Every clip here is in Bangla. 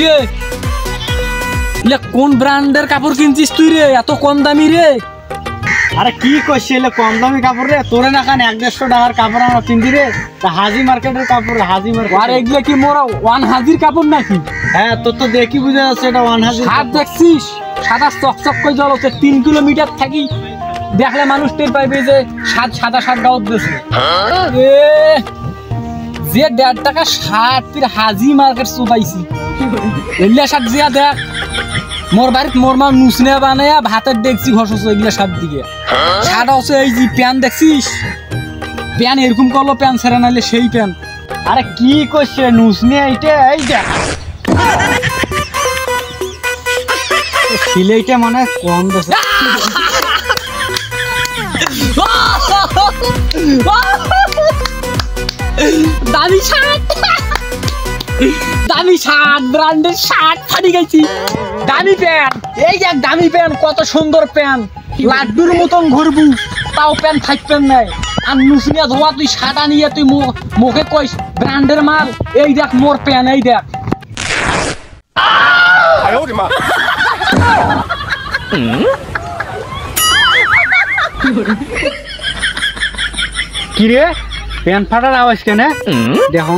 কিরে ইলে কোন ব্র্যান্ডের কাপড় কিনছিস তুই রে এত কম দামি রে? আরে কি কইছিস এলে কম দামি কাপড় রে? তোরে না খান 150 টাকার কাপড় আমরা কিনছি রে। হাজি মার্কেটের কাপড়, হাজি মার্কেট। আর এগুলা কি মোরা ওয়ান হাজির কাপড় নাকি? হ্যাঁ তোর তো দেখি বুঝা যাচ্ছে এটা ওয়ান হাজি। হাত দেখছিস সাদা চকচক করে জ্বলছে, 3 কিলোমিটার থাকি দেখলে মানুষ টের পাইবে যে সাদা গাউত দিয়েছে। যে 1.5 টাকা শার্ট তুই হাজি মার্কেট চুবাইছি এগুলা শার্ট জিয়া দেখ মোর বাড়িত মোর মা নুসনে বানায়া ভাতের দেখছি ঘষছ এগুলা শার্ট দিকে। শার্ট হচ্ছে এই যে প্যান্ট দেখছিস, প্যান্ট এরকম করলো প্যান্ট ছেড়ে নাইলে সেই প্যান্ট। আরে কি কইছে নুসনে এইটা? এই দেখ সিলাইটা মানে কম দিছে। দামি শার্ট, দামি শার্ট, ব্র্যান্ডের শার্ট ফাটি গেছি। দামি প্যান্ট, এই দেখ দামি প্যান্ট, কত সুন্দর প্যান্ট, লাড্ডুর মতন ঘুরবু তাও প্যান্ট থাকবেন নাই। আর নুসনিয়া ধোয়া তুই সাদা নিয়ে তুই মুখে কইস ব্র্যান্ডের মাল। এই দেখ মোর প্যান্ট, এই দেখ। কি রে প্যান্ট ফাটার আওয়াজ কেন? দেখো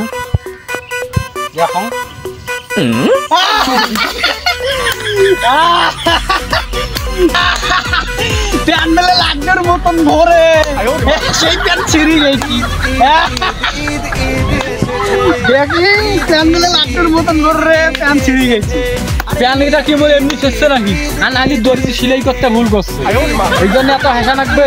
দেখো প্যান্ট মেলে লাড্ডুর মতন ভরে সেই প্যান্ট ছিঁড়ি গেছি। দেখি প্যান্ট মেলে লাড্ডুর মতন ভরে প্যান্ট ছিঁড়ি গেছি। প্যান্ট এটা কি বলে এমনি শেষে নাকি? আর নালি দর্জি সিলাই করতে ভুল করছে, এই জন্য এত হাসা লাগবে।